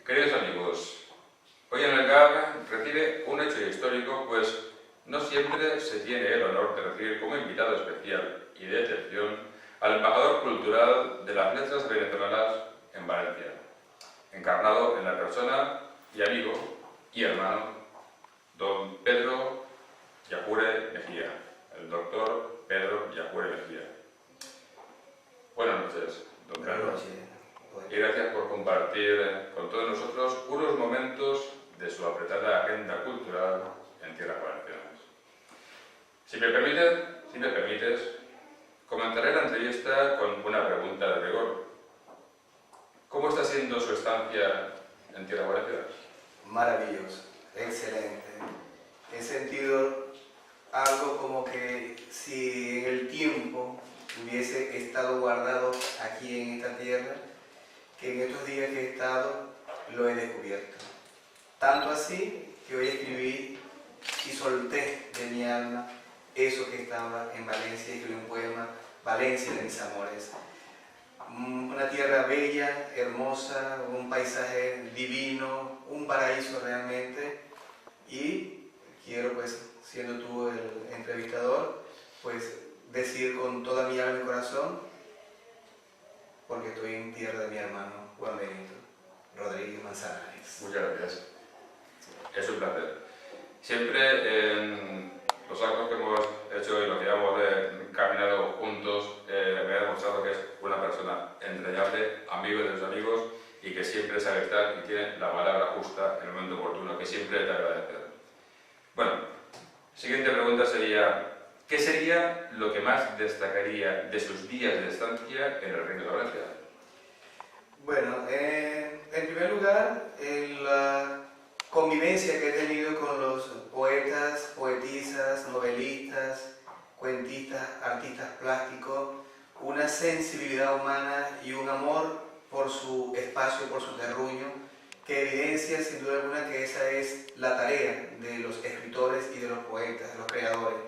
Queridos amigos, hoy en el GAB recibe un hecho histórico, pues no siempre se tiene el honor de recibir como invitado especial y de excepción al embajador cultural de las letras venezolanas en Valencia, encarnado en la persona y amigo y hermano don Pedro Yajure Mejía, el doctor Pedro Yajure Mejía. Buenas noches, don Pedro. Y gracias por compartir con todos nosotros unos momentos de su apretada agenda cultural en tierras valencianas. Si me permites, comenzaré la entrevista con una pregunta de rigor. ¿Cómo está siendo su estancia en tierras valencianas? Maravilloso, excelente. He sentido algo como que si en el tiempo hubiese estado guardado aquí en esta tierra, que en estos días que he estado lo he descubierto. Tanto así que hoy escribí y solté de mi alma eso que estaba en Valencia, y escribí un poema, Valencia de mis amores. Una tierra bella, hermosa, un paisaje divino, un paraíso realmente, y quiero, pues, siendo tú el entrevistador, pues decir con toda mi alma y corazón, porque estoy en tierra de mi hermano Juan Benito Rodríguez Manzanares. Muchas gracias. Es un placer. Siempre en los actos que hemos hecho y los que hemos caminado juntos, me ha demostrado que es una persona entrañable, amigo de sus amigos y que siempre sabe estar y tiene la palabra justa en el momento oportuno, que siempre te agradecer. Bueno, siguiente pregunta sería: ¿qué sería lo que más destacaría de sus días de estancia en el Reino de Valencia? Bueno, en primer lugar, la convivencia que he tenido con los poetas, poetisas, novelistas, cuentistas, artistas plásticos, una sensibilidad humana y un amor por su espacio, por su terruño, que evidencia sin duda alguna que esa es la tarea de los escritores y de los poetas, de los creadores.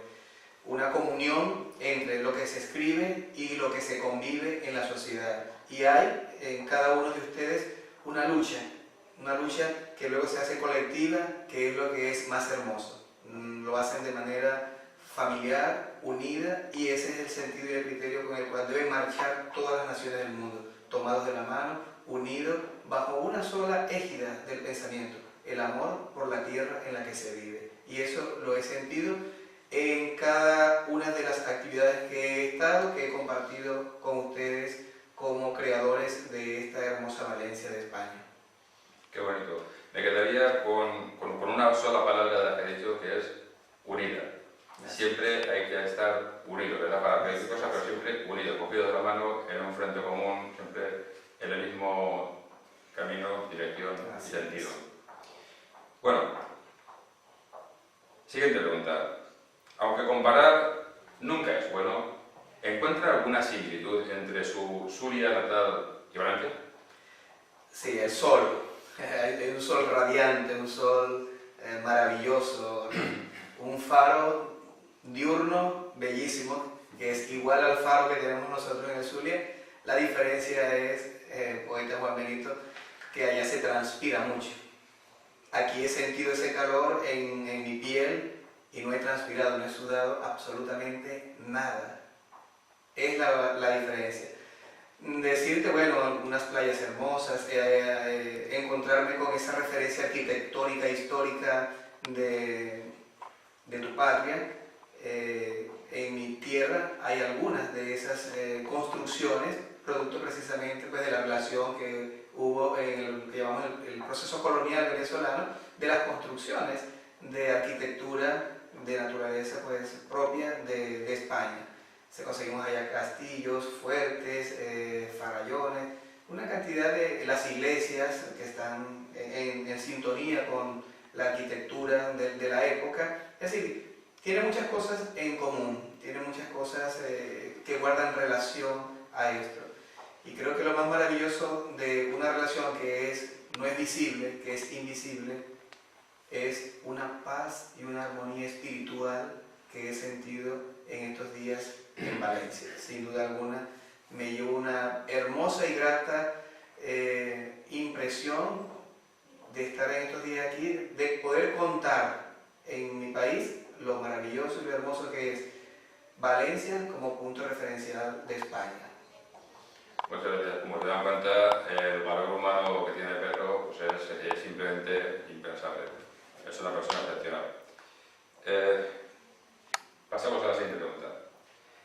Una comunión entre lo que se escribe y lo que se convive en la sociedad. Y hay en cada uno de ustedes una lucha que luego se hace colectiva, que es lo que es más hermoso. Lo hacen de manera familiar, unida, y ese es el sentido y el criterio con el cual deben marchar todas las naciones del mundo, tomados de la mano, unidos, bajo una sola égida del pensamiento, el amor por la tierra en la que se vive. Y eso lo he sentido en cada una de las actividades que he estado, que he compartido con ustedes como creadores de esta hermosa Valencia de España. Qué bonito. Me quedaría con una sola palabra de la que he dicho, que es unida. Siempre hay que estar unidos, ¿verdad? Para cualquier cosa, pero siempre unidos, cogidos de la mano en un frente común, siempre en el mismo camino, dirección y sentido. Bueno, siguiente pregunta. Aunque comparar nunca es bueno, ¿encuentra alguna similitud entre su Zulia natal y Valencia? Sí, el sol. Hay un sol radiante, un sol maravilloso, un faro diurno bellísimo, que es igual al faro que tenemos nosotros en el Zulia. La diferencia es, poeta Juan Benito, que allá se transpira mucho. Aquí he sentido ese calor en mi piel y no he transpirado, no he sudado absolutamente nada. Es la diferencia. Decirte, bueno, unas playas hermosas, encontrarme con esa referencia arquitectónica, histórica de tu patria. En mi tierra hay algunas de esas construcciones, producto precisamente pues, de la relación que hubo en lo que llamamos el proceso colonial venezolano, de las construcciones de arquitectura de naturaleza pues, propia de España. Conseguimos allá castillos, fuertes, farallones, una cantidad de las iglesias que están en sintonía con la arquitectura de la época. Es decir, tiene muchas cosas en común, tiene muchas cosas que guardan relación a esto. Y creo que lo más maravilloso de una relación que no es visible, que es invisible, es una paz y una armonía espiritual que he sentido en estos días en Valencia. Sin duda alguna me llevo una hermosa y grata impresión de estar en estos días aquí, de poder contar en mi país lo maravilloso y lo hermoso que es Valencia como punto referencial de España. Muchas gracias. Como se dan cuenta, el valor humano que tiene Pedro pues es simplemente impensable. Es una persona excepcional. Pasamos a la siguiente pregunta.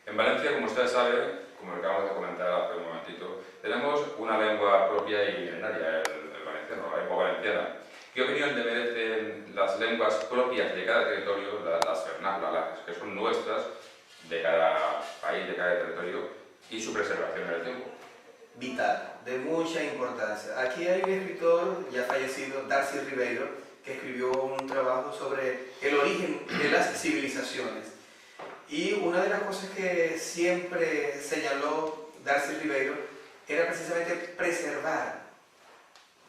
En Valencia, como ustedes saben, como acabamos de comentar hace un momentito, tenemos una lengua propia y milenaria, el valenciano, la lengua valenciana. ¿Qué opinión te merecen las lenguas propias de cada territorio, las vernáculas, que son nuestras, de cada país, de cada territorio, y su preservación en el tiempo? Vital, de mucha importancia. Aquí hay un escritor ya fallecido, Darcy Ribeiro, que escribió un trabajo sobre el origen de las civilizaciones. Y una de las cosas que siempre señaló Darcy Ribeiro era precisamente preservar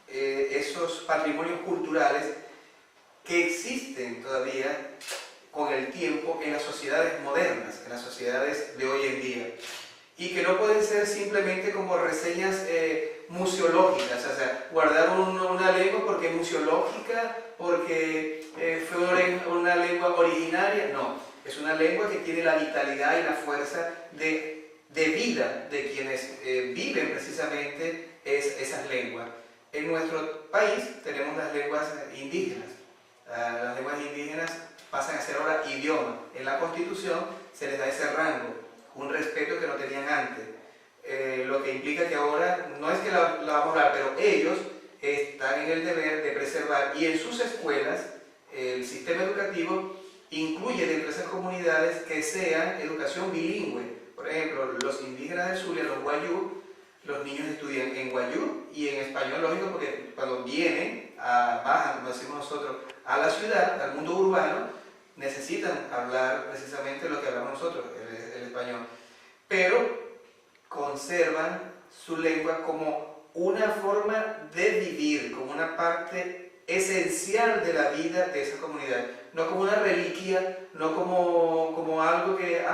esos patrimonios culturales que existen todavía con el tiempo en las sociedades modernas, en las sociedades de hoy en día, y que no pueden ser simplemente como reseñas museológicas, o sea, guardar una lengua porque es museológica, porque fue una lengua originaria, no, es una lengua que tiene la vitalidad y la fuerza de vida de quienes viven precisamente esas lenguas. En nuestro país tenemos las lenguas indígenas. Las lenguas indígenas pasan a ser ahora idioma. En la Constitución se les da ese rango, un respeto que no tenían antes. Lo que implica que ahora, no es que la vamos a hablar, pero ellos están en el deber de preservar, y en sus escuelas, el sistema educativo incluye dentro de esas comunidades que sean educación bilingüe. Por ejemplo, los indígenas de Zulia, los guayú, los niños estudian en guayú y en español, lógico, porque cuando vienen, bajan, como decimos nosotros, a la ciudad, al mundo urbano, necesitan hablar precisamente lo que hablamos nosotros, el español. Pero conservan su lengua como una forma de vivir, como una parte esencial de la vida de esa comunidad, no como una reliquia, no como algo que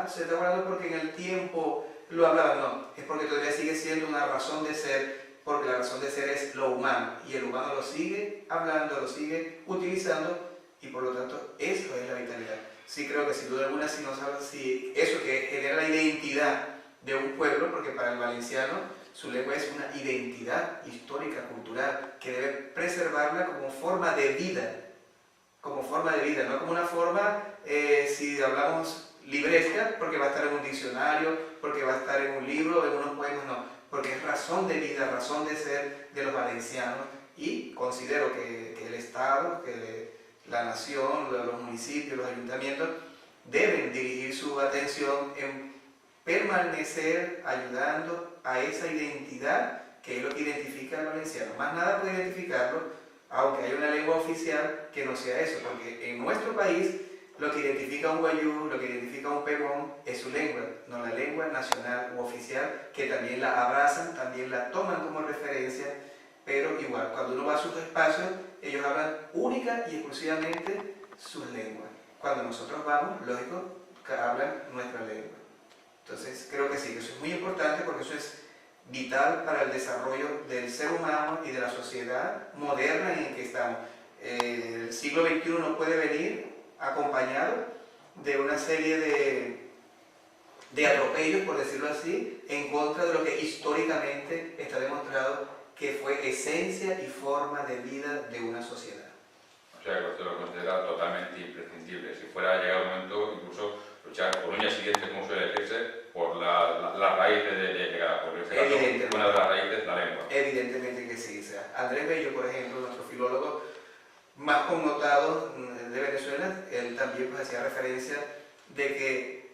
se está guardando porque en el tiempo lo hablaban, no, es porque todavía sigue siendo una razón de ser, porque la razón de ser es lo humano, y el humano lo sigue hablando, lo sigue utilizando, y por lo tanto eso es la vitalidad. Sí creo que sin duda alguna, si no sabes si eso que genera la identidad de un pueblo, porque para el valenciano su lengua es una identidad histórica, cultural, que debe preservarla como forma de vida, no como una forma, si hablamos libresca, porque va a estar en un diccionario, porque va a estar en un libro, en unos poemas, no, porque es razón de vida, razón de ser de los valencianos, y considero que el Estado, que la nación, los municipios, los ayuntamientos, deben dirigir su atención en permanecer ayudando a esa identidad que es lo que identifica al valenciano. Más nada puede identificarlo, aunque haya una lengua oficial que no sea eso, porque en nuestro país lo que identifica a un guayú, lo que identifica a un pegón es su lengua, no la lengua nacional u oficial, que también la abrazan, también la toman como referencia, pero igual, cuando uno va a sus espacios, ellos hablan única y exclusivamente sus lenguas. Cuando nosotros vamos, lógico, que hablan nuestra lengua. Entonces, creo que sí, que eso es muy importante porque eso es vital para el desarrollo del ser humano y de la sociedad moderna en que estamos. El siglo XXI no puede venir acompañado de una serie de atropellos, por decirlo así, en contra de lo que históricamente está demostrado que fue esencia y forma de vida de una sociedad. O sea, que usted lo considera totalmente imprescindible. Si fuera a llegar un momento, incluso luchar por uñas siguientes, como suele decirse, por las raíces de cada pueblo. Evidentemente. Una de las raíces, la lengua. Evidentemente que sí. O sea, Andrés Bello, por ejemplo, nuestro filólogo más connotado de Venezuela, él también pues, hacía referencia de que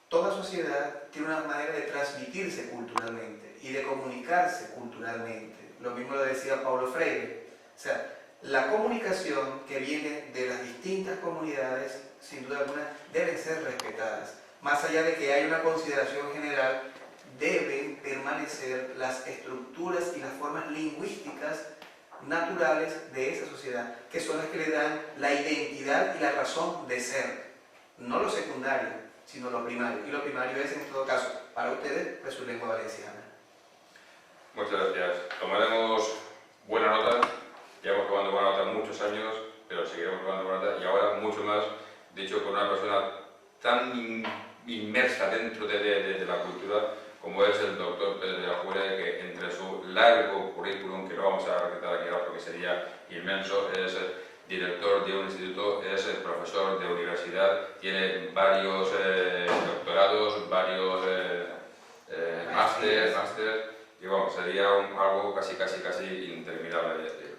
toda sociedad tiene una manera de transmitirse culturalmente y de comunicarse culturalmente. Lo mismo lo decía Paulo Freire. O sea, la comunicación que viene de las distintas comunidades, sin duda alguna, deben ser respetadas. Más allá de que haya una consideración general, deben permanecer las estructuras y las formas lingüísticas naturales de esa sociedad, que son las que le dan la identidad y la razón de ser. No lo secundario, sino lo primario. Y lo primario es, en todo caso, para ustedes, pues su lengua valenciana. Muchas gracias. Tomaremos buena nota. Ya Marta, y ahora mucho más, dicho por una persona tan inmersa dentro de la cultura como es el doctor Pedro de Ajuria, que entre su largo currículum, que no vamos a recitar aquí ahora porque sería inmenso, es director de un instituto, es profesor de universidad, tiene varios doctorados, varios másteres, y bueno, sería algo casi interminable de decir.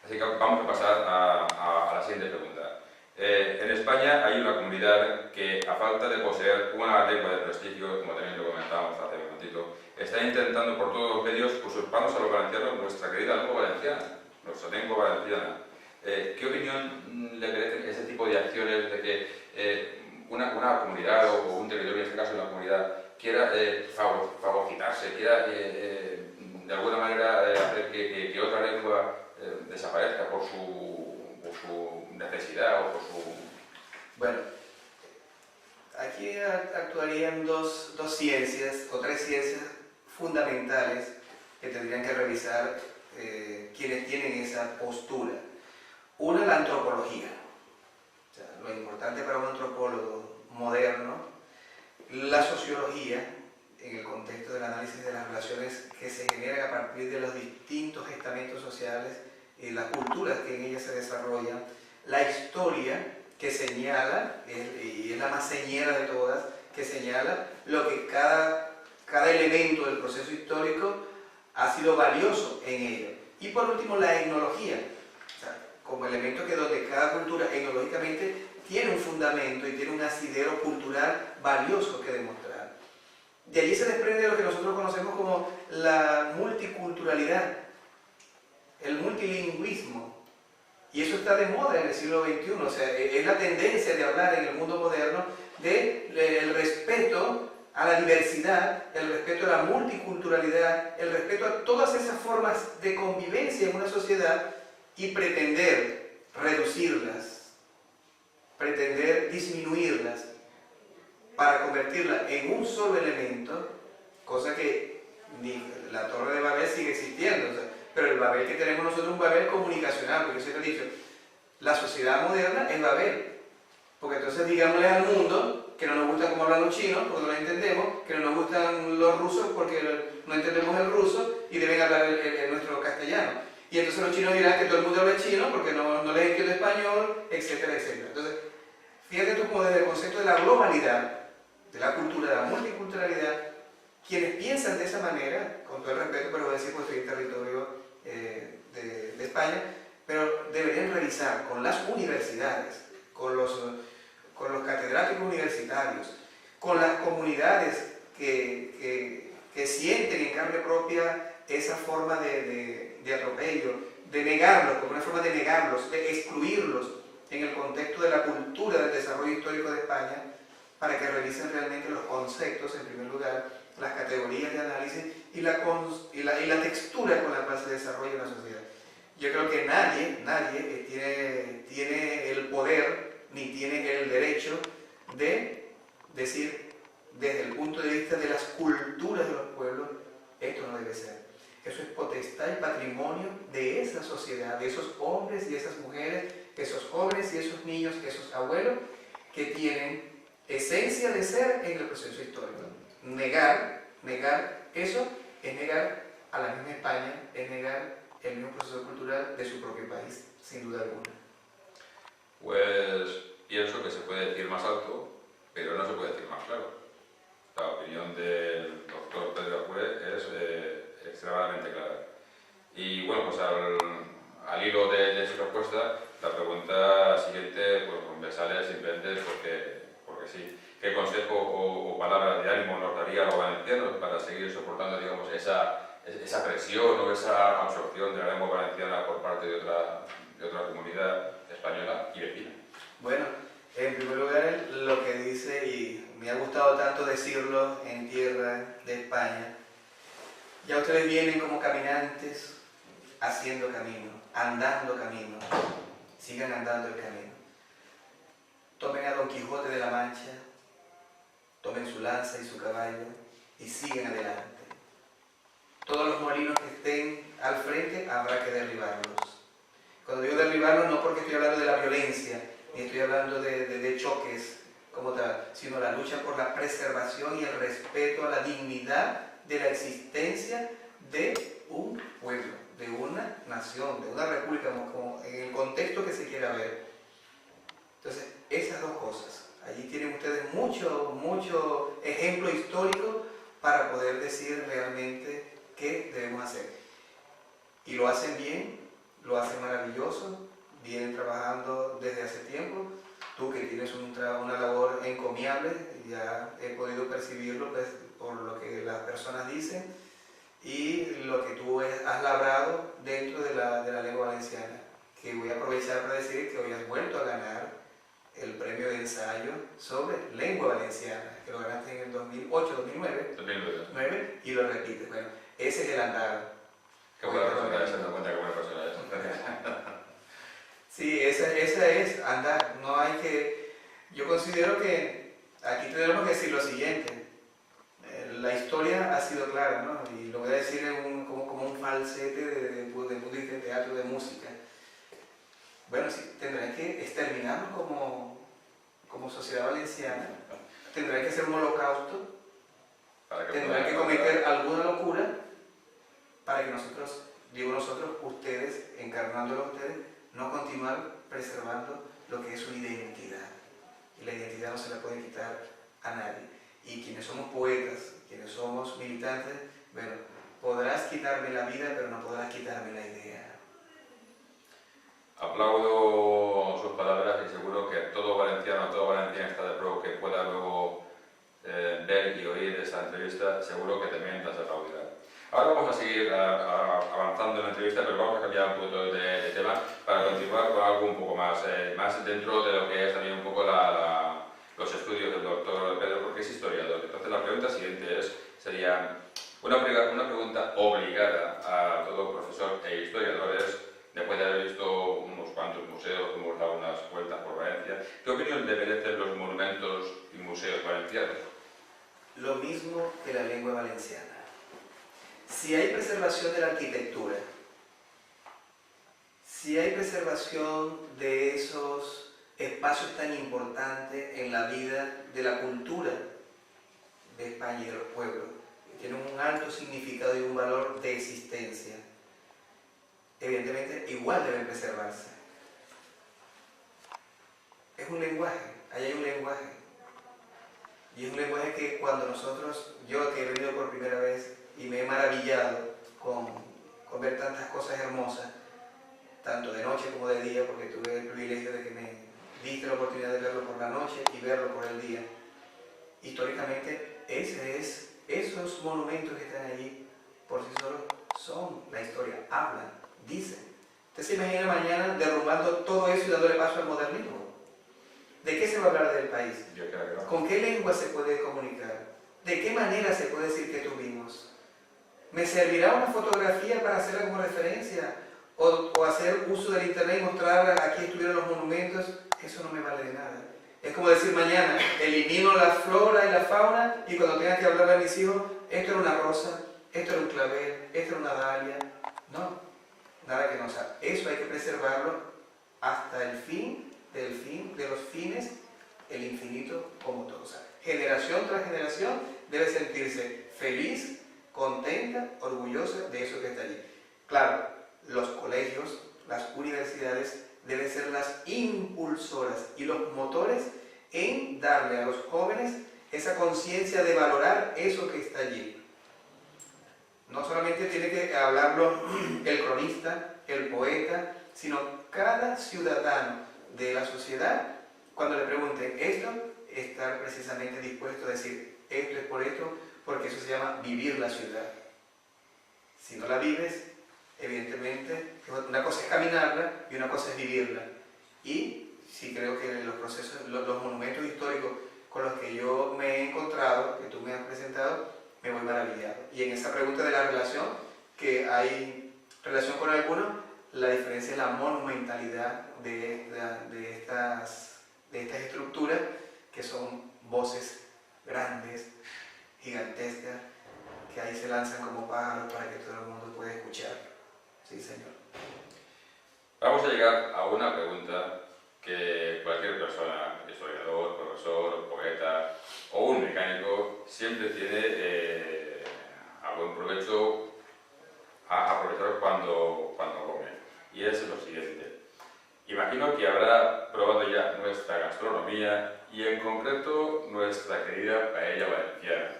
Así que vamos a pasar a la siguiente pregunta. En España hay una comunidad que, a falta de poseer una lengua de prestigio, como también lo comentábamos hace un momentito, está intentando por todos los medios usurparnos a los valencianos nuestra querida lengua valenciana, nuestra lengua valenciana. ¿Qué opinión le merecen ese tipo de acciones de que una comunidad o un territorio, en este caso una comunidad, quiera fagocitarse, quiera de alguna manera hacer que otra lengua desaparezca por su necesidad o por su... Bueno, aquí actuarían dos ciencias o tres ciencias fundamentales que tendrían que revisar quienes tienen esa postura. Una, la antropología. O sea, lo importante para un antropólogo moderno, la sociología, en el contexto del análisis de las relaciones que se generan a partir de los distintos estamentos sociales y las culturas que en ellas se desarrollan, la historia, que señala, y es la más señera de todas, que señala lo que cada elemento del proceso histórico ha sido valioso en ello. Y por último, la etnología, o sea, como elemento que donde cada cultura etnológicamente tiene un fundamento y tiene un asidero cultural valioso que demostrar. De allí se desprende lo que nosotros conocemos como la multiculturalidad, el multilingüismo. Y eso está de moda en el siglo XXI, o sea, es la tendencia de hablar en el mundo moderno del respeto a la diversidad, el respeto a la multiculturalidad, el respeto a todas esas formas de convivencia en una sociedad y pretender reducirlas, pretender disminuirlas para convertirlas en un solo elemento, cosa que ni la Torre de Babel sigue existiendo, o sea, pero el Babel que tenemos nosotros es un Babel comunicacional, porque yo siempre he dicho, la sociedad moderna es Babel, porque entonces digámosle al mundo que no nos gusta cómo hablan los chinos, porque no lo entendemos, que no nos gustan los rusos porque no entendemos el ruso y deben hablar nuestro castellano. Y entonces los chinos dirán que todo el mundo habla chino porque no les entiende español, etcétera, etcétera. Entonces, fíjate tú como desde el concepto de la globalidad, de la cultura, de la multiculturalidad, quienes piensan de esa manera, con todo el respeto, pero voy a decir porque estoy en territorio de España, pero deberían revisar con las universidades, con los catedráticos universitarios, con las comunidades que sienten en carne propia esa forma de atropello, de negarlos, como una forma de negarlos, de excluirlos en el contexto de la cultura del desarrollo histórico de España, para que revisen realmente los conceptos, en primer lugar, las categorías de análisis y la textura con la cual se desarrolla una sociedad. Yo creo que nadie tiene el poder ni tiene el derecho de decir desde el punto de vista de las culturas de los pueblos, esto no debe ser. Eso es potestad y patrimonio de esa sociedad, de esos hombres y esas mujeres, esos jóvenes y esos niños, esos abuelos que tienen esencia de ser en el proceso histórico. Negar eso es negar a la misma España, es negar el mismo proceso cultural de su propio país, sin duda alguna. Pues pienso que se puede decir más alto, pero no se puede decir más claro. La opinión del doctor Pedro Ajuria es extremadamente clara. Y bueno, pues al hilo de su respuesta, la pregunta siguiente pues me sale simplemente porque sí. ¿Qué consejo o palabras de ánimo nos daría a los valencianos para seguir soportando, digamos, esa presión o esa absorción de la lengua valenciana por parte de otra comunidad española y vecina? Bueno, en primer lugar, lo que dice, y me ha gustado tanto decirlo en tierra de España, ya ustedes vienen como caminantes haciendo camino, andando camino, sigan andando el camino. Tomen a Don Quijote de la Mancha, tomen su lanza y su caballo y sigan adelante. Todos los molinos que estén al frente habrá que derribarlos. Cuando digo derribarlos no porque estoy hablando de la violencia, ni estoy hablando de choques como tal, sino la lucha por la preservación y el respeto a la dignidad de la existencia de un pueblo, de una nación, de una república, como en el contexto que se quiera ver. Entonces, esas dos cosas. Allí tienen ustedes mucho ejemplo histórico para poder decir realmente qué debemos hacer. Y lo hacen bien, lo hacen maravilloso, vienen trabajando desde hace tiempo. Tú que tienes una labor encomiable, ya he podido percibirlo pues, por lo que las personas dicen y lo que tú has labrado dentro de la lengua valenciana. Que voy a aprovechar para decir que hoy has vuelto a ganar el premio de ensayo sobre lengua valenciana, que lo ganaste en el 2008, 2009, y lo repites. Bueno, ese es el andar. Qué buena persona es, se me cuenta qué buena persona es. Sí, esa es andar. No hay que... Yo considero que aquí tenemos que decir lo siguiente. La historia ha sido clara, ¿no? Y lo voy a decir como un falsete de punto de vista de teatro, de música. Bueno, sí, tendrán que exterminarnos como sociedad valenciana. Tendrán que hacer un holocausto. Tendrán que cometer alguna locura para que nosotros, digo nosotros, ustedes, encarnándolo a ustedes, no continuar preservando lo que es su identidad. Y la identidad no se la puede quitar a nadie. Y quienes somos poetas, quienes somos militantes, bueno, podrás quitarme la vida, pero no podrás quitarme la idea. Aplaudo sus palabras y seguro que todo valenciano, toda valenciana está de pro que pueda luego ver y oír esta entrevista, seguro que también las aplaudirá. Ahora vamos a seguir avanzando en la entrevista, pero vamos a cambiar un poco de tema para continuar con algo un poco más dentro de lo que es también un poco los estudios del doctor Pedro, porque es historiador. Entonces la pregunta siguiente sería una pregunta obligada a todo profesor e historiadores, después de haber visto unos cuantos museos, hemos dado unas vueltas por Valencia. ¿Qué opinión le merecen los monumentos y museos valencianos? Lo mismo que la lengua valenciana. Si hay preservación de la arquitectura, si hay preservación de esos espacios tan importantes en la vida de la cultura de España y de los pueblos, que tienen un alto significado y un valor de existencia, evidentemente igual deben preservarse. Es un lenguaje, ahí hay un lenguaje. Y es un lenguaje que cuando nosotros, yo que he venido por primera vez y me he maravillado con ver tantas cosas hermosas, tanto de noche como de día, porque tuve el privilegio de que me diste la oportunidad de verlo por la noche y verlo por el día. Históricamente, esos monumentos que están allí, por sí solos, son la historia, hablan, dicen. ¿Usted se imagina mañana derrumbando todo eso y dándole paso al modernismo? ¿De qué se va a hablar del país? ¿Con qué lengua se puede comunicar? ¿De qué manera se puede decir que tuvimos? ¿Me servirá una fotografía para hacerla como referencia? ¿O hacer uso del internet y mostrar aquí estuvieron los monumentos? Eso no me vale de nada. Es como decir mañana, elimino la flora y la fauna y cuando tenga que hablarle a mis hijos, esto era una rosa, esto era un clavel, esto era una dalia. No, nada que no sea. Eso hay que preservarlo hasta el fin de los fines, el infinito como todo. O sea, generación tras generación debe sentirse feliz, contenta, orgullosa de eso que está allí. Claro, los colegios, las universidades deben ser las impulsoras y los motores en darle a los jóvenes esa conciencia de valorar eso que está allí. No solamente tiene que hablarlo el cronista, el poeta, sino cada ciudadano de la sociedad, cuando le pregunten esto, estar precisamente dispuesto a decir esto es por esto, porque eso se llama vivir la ciudad. Si no la vives, evidentemente, una cosa es caminarla y una cosa es vivirla. Y sí creo que los procesos, los monumentos históricos con los que yo me he encontrado, que tú me has presentado, me voy maravillado. Y en esa pregunta de la relación, que hay relación con algunos, la diferencia es la monumentalidad de estas estructuras, que son voces grandes, gigantescas, que ahí se lanzan como pájaros para que todo el mundo pueda escuchar. Sí, señor. Vamos a llegar a una pregunta que cualquier siempre tiene a buen provecho a aprovechar cuando come. Y es lo siguiente. Imagino que habrá probado ya nuestra gastronomía y en concreto nuestra querida paella valenciana.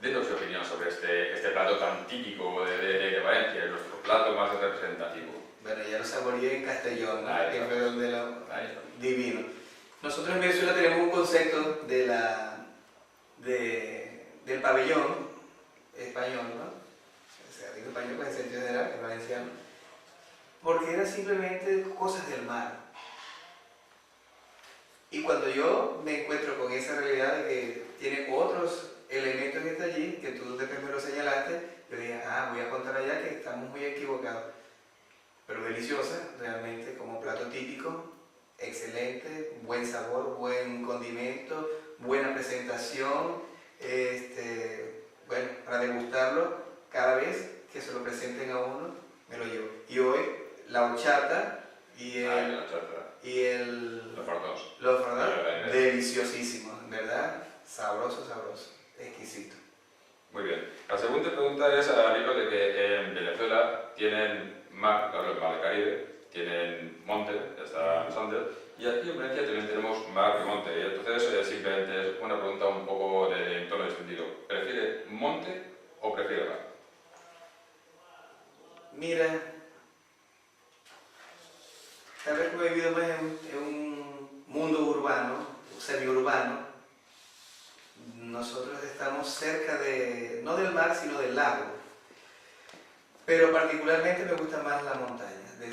Denos su opinión sobre este plato tan típico de Valencia, nuestro plato más representativo. Bueno, ya lo saboreé en Castellón, ¿no? Ahí Que está. fue donde lo Ahí está. divino. Nosotros en Venezuela tenemos un concepto del pabellón español, ¿no? O sea, digo español pues en sentido general, el valenciano, porque eran simplemente cosas del mar. Y cuando yo me encuentro con esa realidad de que tiene otros elementos que está allí, que tú después me lo señalaste, yo dije, voy a contar allá que estamos muy equivocados. Pero deliciosa, realmente, como plato típico, excelente, buen sabor, buen condimento, buena presentación, bueno, para degustarlo, cada vez que se lo presenten a uno, me lo llevo. Y hoy, la horchata y Los fartons. los fartons, deliciosísimos, ¿verdad? Sabroso, sabroso, exquisito. Muy bien. La segunda pregunta es al hilo de que en Venezuela tienen mar, claro, el mar del Caribe, tienen monte, está en Santander, y aquí en Valencia también tenemos mar y monte. Y entonces simplemente es una pregunta un poco de entorno extendido. ¿Prefiere monte o prefiere mar? Mira, tal vez he vivido más en un mundo urbano, semiurbano. Nosotros estamos cerca no del mar, sino del lago. Pero particularmente me gusta más la montaña. De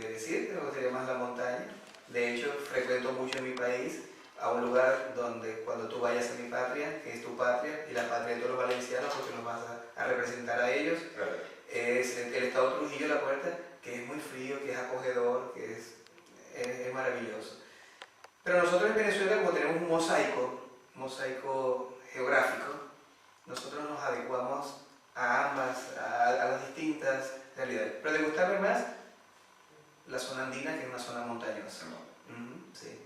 decir que me gustaría más la montaña. De hecho, frecuento mucho en mi país a un lugar donde cuando tú vayas a mi patria, que es tu patria, y la patria de todos los valencianos, porque nos vas a representar a ellos, Claro. es el estado Trujillo, La Puerta, que es muy frío, que es acogedor, que es maravilloso. Pero nosotros en Venezuela, como tenemos un mosaico geográfico, nosotros nos adecuamos a ambas, a las distintas realidades. Pero de gustarme más la zona andina, que es una zona montañosa. Sí.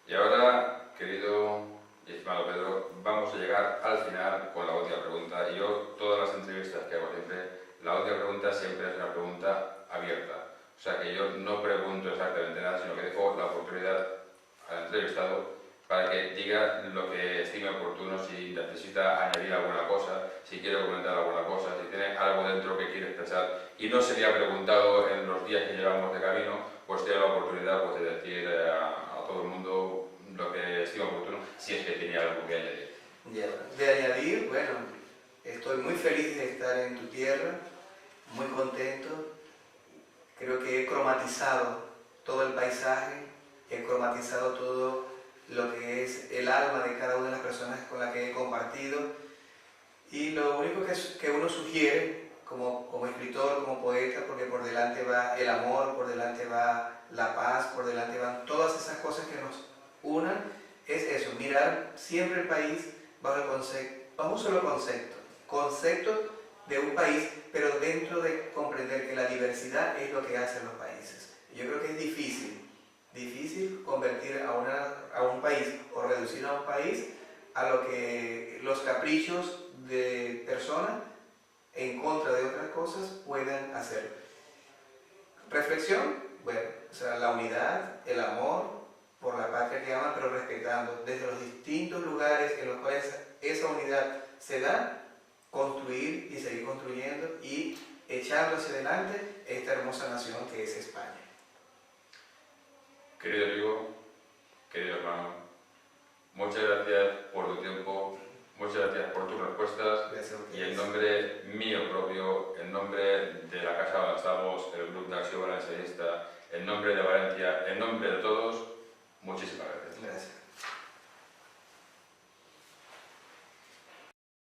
Y ahora, querido y estimado Pedro, vamos a llegar al final con la última pregunta. Y yo, todas las entrevistas que hago siempre, la última pregunta siempre es una pregunta abierta. O sea que yo no pregunto exactamente nada, sino que dejo la oportunidad al entrevistado para que diga lo que estime oportuno, si necesita añadir alguna cosa, si quiere comentar alguna cosa, si tiene algo dentro que quiere expresar y no sería preguntado en los días que llevamos de camino, pues tiene la oportunidad pues, de decir a todo el mundo lo que estime oportuno, si es que tenía algo que añadir. Ya, de añadir, bueno, estoy muy feliz de estar en tu tierra, muy contento. Creo que he cromatizado todo el paisaje, he cromatizado todo lo que es el alma de cada una de las personas con las que he compartido, y lo único que uno sugiere como escritor, como poeta, porque por delante va el amor, por delante va la paz, por delante van todas esas cosas que nos unan, es eso, mirar siempre el país bajo un solo concepto de un país, pero dentro de comprender que la diversidad es lo que hacen los países. Yo creo que es difícil convertir a un país o reducir a un país a lo que los caprichos de personas en contra de otras cosas puedan hacer. Reflexión, bueno, o sea, la unidad, el amor por la patria que aman, pero respetando desde los distintos lugares en los cuales esa unidad se da, construir y seguir construyendo y echando hacia adelante esta hermosa nación que es España. Querido amigo, querido hermano, muchas gracias por tu tiempo, muchas gracias por tus respuestas. Gracias. Y en nombre mío propio, en nombre de la Casa donde estamos, el Grupo de Acción Valencianista, en nombre de Valencia, en nombre de todos, muchísimas gracias. Gracias.